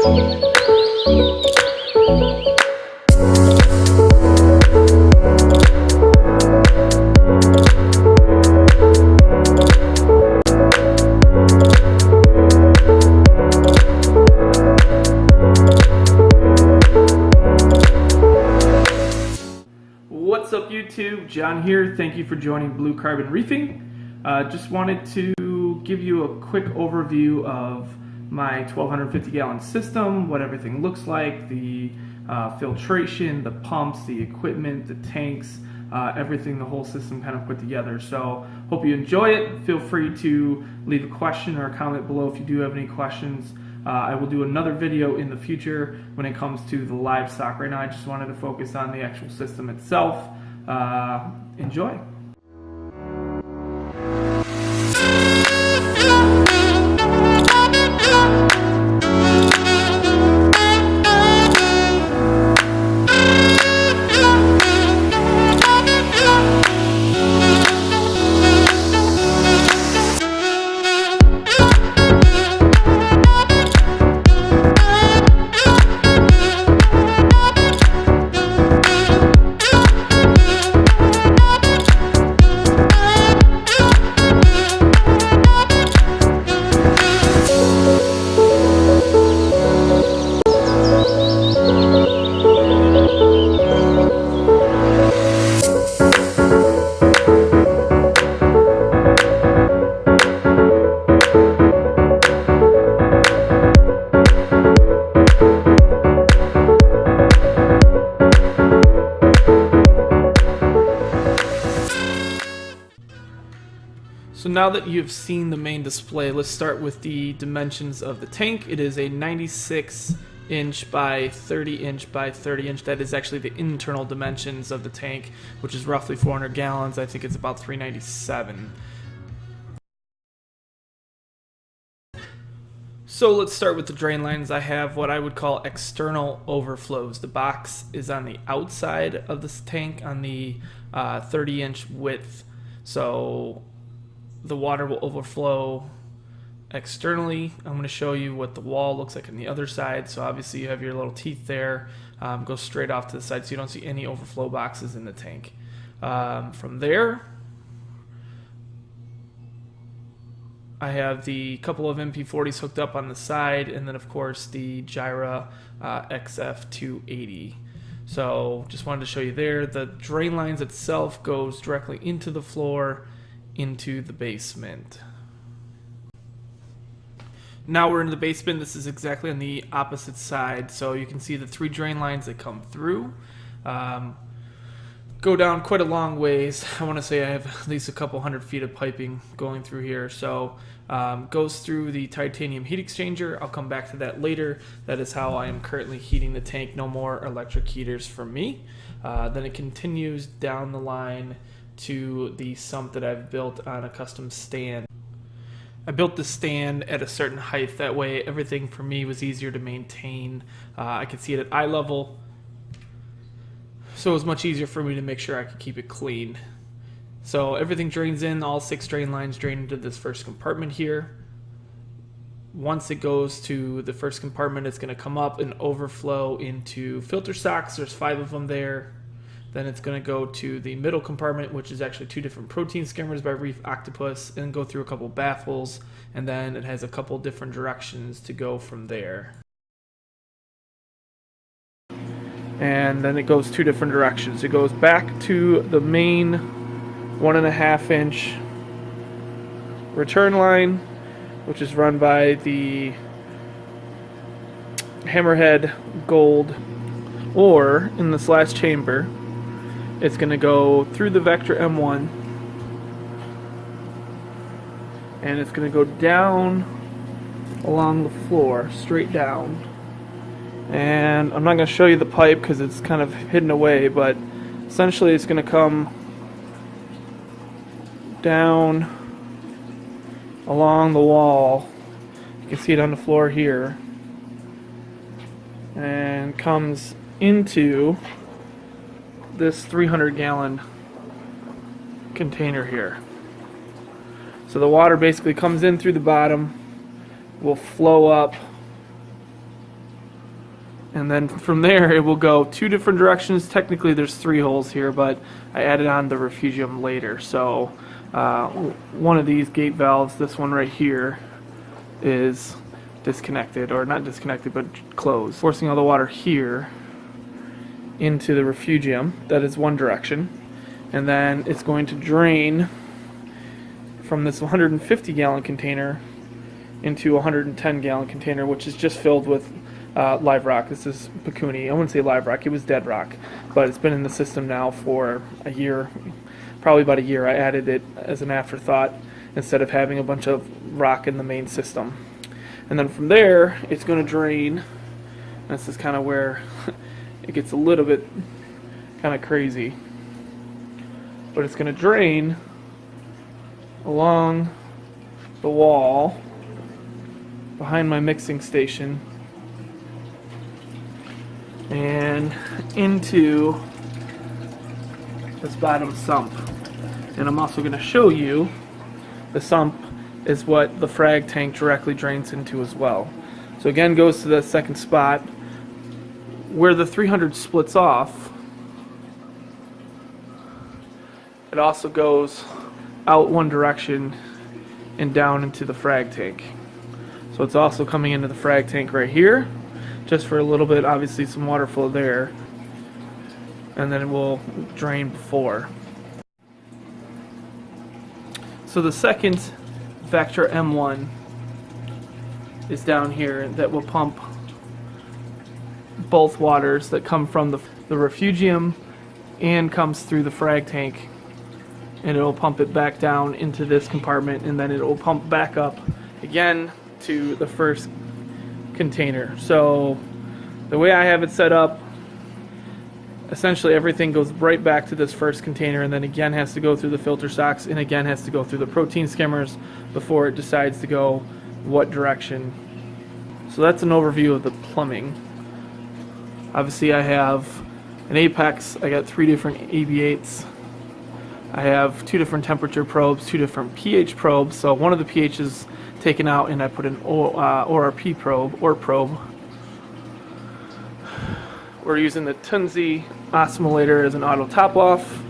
What's up YouTube? John here. Thank you for joining Blue Carbon Reefing. Just wanted to give you a quick overview of my 1250 gallon system, what everything looks like, the filtration, the pumps, the equipment, the tanks, everything, the whole system kind of put together. So hope you enjoy it. Feel free to leave a question or a comment below if you do have any questions. I will do another video in the future when it comes to the livestock. Right now I just wanted to focus on the actual system itself. Enjoy. So now that you've seen the main display, let's start with the dimensions of the tank. It is a 96 inch by 30 inch by 30 inch. That is actually the internal dimensions of the tank, which is roughly 400 gallons. I think it's about 397. So let's start with the drain lines. I have what I would call external overflows. The box is on the outside of this tank on the 30 inch width. So the water will overflow externally. I'm going to show you what the wall looks like on the other side. So obviously you have your little teeth there, go straight off to the side so you don't see any overflow boxes in the tank. From there, I have the couple of MP40s hooked up on the side, and then of course the Gyra XF280. So just wanted to show you there. The drain lines itself goes directly into the floor, into the basement. Now we're in the basement. This is exactly on the opposite side. So you can see the three drain lines that come through. Go down quite a long ways. I want to say I have at least a couple hundred feet of piping going through here. So goes through the titanium heat exchanger. I'll come back to that later. That is how I am currently heating the tank. No more electric heaters for me. Then it continues down the line to the sump that I've built on a custom stand. I built the stand at a certain height. That way everything for me was easier to maintain. I could see it at eye level, so it was much easier for me to make sure I could keep it clean. So everything drains in. All 6 drain lines drain into this first compartment here. Once it goes to the first compartment, it's going to come up and overflow into filter socks. There's 5 of them there. Then it's going to go to the middle compartment, which is actually 2 different protein skimmers by Reef Octopus, and go through a couple baffles, and then it has a couple different directions to go from there. And then it goes 2 different directions. It goes back to the main 1.5 inch return line, which is run by the Hammerhead Gold, or in this last chamber, it's going to go through the Vector M1, and it's going to go down along the floor, straight down. And I'm not going to show you the pipe because it's kind of hidden away, but essentially it's going to come down along the wall. You can see it on the floor here, and comes into this 300-gallon container here. So the water basically comes in through the bottom, will flow up And then from there it will go 2 different directions. Technically there's 3 holes here, but I added on the refugium later. So one of these gate valves, this one right here, is disconnected, or not disconnected but closed, forcing all the water here into the refugium. That is one direction. And then it's going to drain from this 150 gallon container into a 110 gallon container, which is just filled with live rock. This is Pecuni. I wouldn't say live rock, it was dead rock, but it's been in the system now for a year, probably about a year. I added it as an afterthought instead of having a bunch of rock in the main system. And then from there it's going to drain. This is kind of where it gets a little bit kind of crazy, but it's going to drain along the wall behind my mixing station and into this bottom sump. And I'm also going to show you the sump is what the frag tank directly drains into as well. So again, goes to the second spot where the 300 splits off. It also goes out one direction and down into the frag tank. So it's also coming into the frag tank right here, just for a little bit, obviously some water flow there, and then it will drain before. So the second Vector M1 is down here that will pump both waters that come from the refugium and comes through the frag tank, and it will pump it back down into this compartment, and then it will pump back up again to the first container. So the way I have it set up, essentially everything goes right back to this first container, and then again has to go through the filter socks, and again has to go through the protein skimmers before it decides to go what direction. So that's an overview of the plumbing. Obviously I have an apex, I got 3 different AB8s. I have 2 different temperature probes, 2 different pH probes. So one of the pH is taken out and I put an ORP probe, We're using the Tunzi osmolator as an auto top off.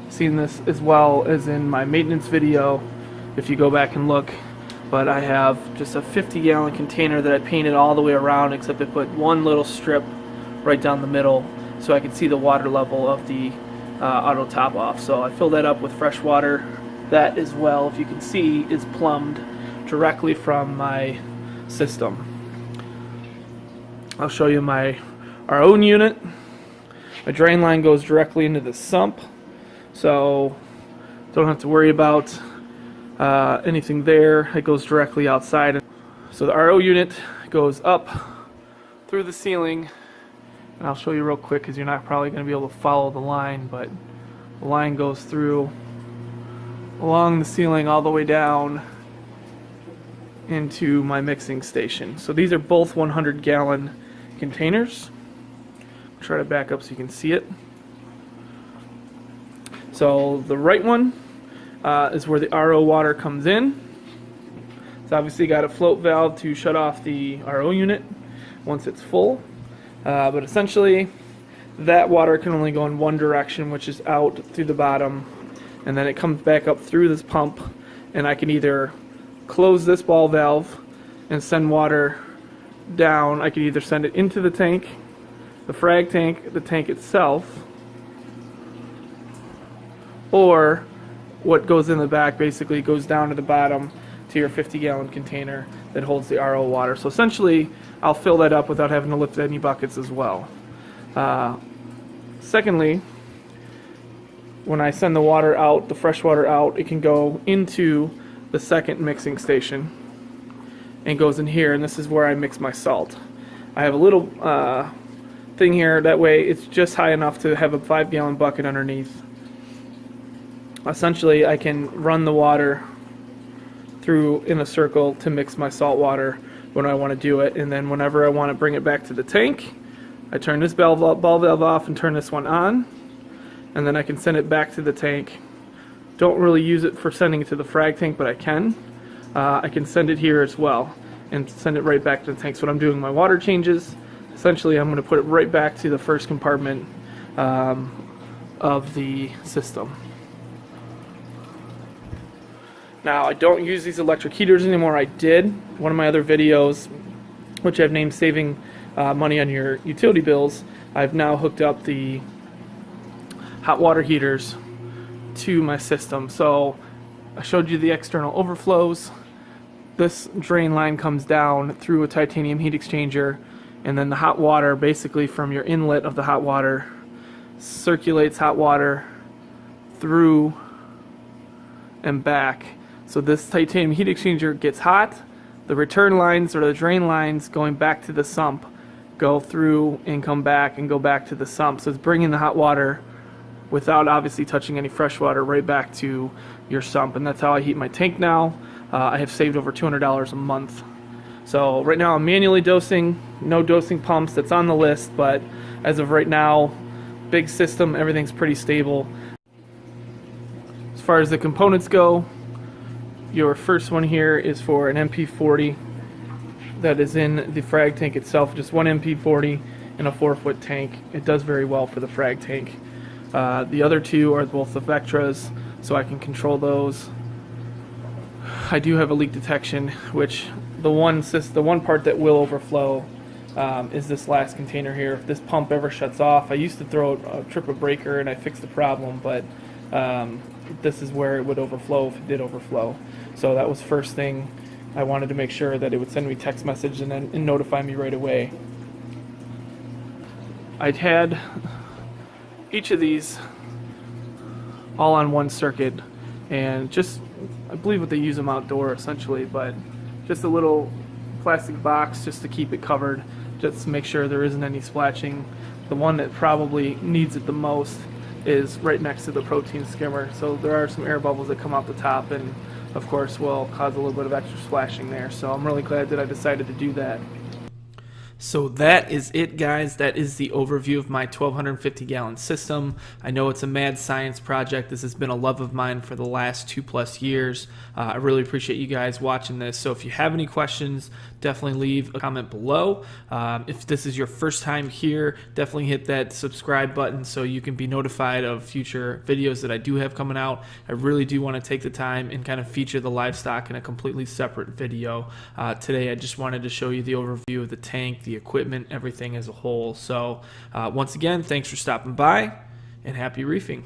Seen this as well as in my maintenance video if you go back and look. But I have just a 50 gallon container that I painted all the way around, except I put one little strip right down the middle so I could see the water level of the auto top off. So I fill that up with fresh water. That as well, if you can see, is plumbed directly from my system. I'll show you our own unit. My drain line goes directly into the sump, so don't have to worry about anything there. It goes directly outside. So the RO unit goes up through the ceiling, and I'll show you real quick because you're not probably going to be able to follow the line, but the line goes through along the ceiling all the way down into my mixing station. So these are both 100 gallon containers. I'll try to back up so you can see it. So the right one is where the RO water comes in. It's obviously got a float valve to shut off the RO unit once it's full. But essentially that water can only go in one direction, which is out through the bottom, and then it comes back up through this pump, and I can either close this ball valve and send water down. I can either send it into the tank, the frag tank, the tank itself, or what goes in the back basically goes down to the bottom to your 50 gallon container that holds the RO water. So essentially I'll fill that up without having to lift any buckets as well. Secondly, when I send the water out, the fresh water out, it can go into the second mixing station and goes in here, and this is where I mix my salt. I have a little thing here, that way it's just high enough to have a 5 gallon bucket underneath. Essentially I can run the water through in a circle to mix my salt water when I want to do it, and then whenever I want to bring it back to the tank, I turn this ball valve off and turn this one on, and then I can send it back to the tank. Don't really use it for sending it to the frag tank, but I can. I can send it here as well and send it right back to the tank. So when I'm doing my water changes, I essentially I'm going to put it right back to the first compartment of the system. Now, I don't use these electric heaters anymore. I did. One of my other videos, which I've named Saving Money on Your Utility Bills, I've now hooked up the hot water heaters to my system. So I showed you the external overflows. This drain line comes down through a titanium heat exchanger, and then the hot water, basically from your inlet of the hot water, circulates hot water through and back. So this titanium heat exchanger gets hot. The return lines, or the drain lines going back to the sump, go through and come back and go back to the sump. So it's bringing the hot water without obviously touching any fresh water right back to your sump. And that's how I heat my tank now. I have saved over $200 a month. So right now I'm manually dosing, no dosing pumps. That's on the list, but as of right now, big system, everything's pretty stable. As far as the components go, your first one here is for an MP40 that is in the frag tank itself, just one MP40 in a 4-foot tank. It does very well for the frag tank. The other two are both the Vectras, so I can control those. I do have a leak detection, which the one part that will overflow is this last container here. If this pump ever shuts off, I used to trip a breaker and I fixed the problem, but this is where it would overflow if it did overflow. So that was first thing. I wanted to make sure that it would send me text message and notify me right away. I'd had each of these all on one circuit, and just, I believe what they use them outdoor essentially, but just a little plastic box just to keep it covered, just to make sure there isn't any splashing. The one that probably needs it the most is right next to the protein skimmer, so there are some air bubbles that come out the top, and of course will cause a little bit of extra splashing there. So I'm really glad that I decided to do that. So that is it, guys. That is the overview of my 1,250 gallon system. I know it's a mad science project. This has been a love of mine for the last 2+ years. I really appreciate you guys watching this. So if you have any questions, definitely leave a comment below. If this is your first time here, definitely hit that subscribe button so you can be notified of future videos that I do have coming out. I really do want to take the time and kind of feature the livestock in a completely separate video. Today I just wanted to show you the overview of the tank, the equipment, everything as a whole. So once again, thanks for stopping by, and happy reefing.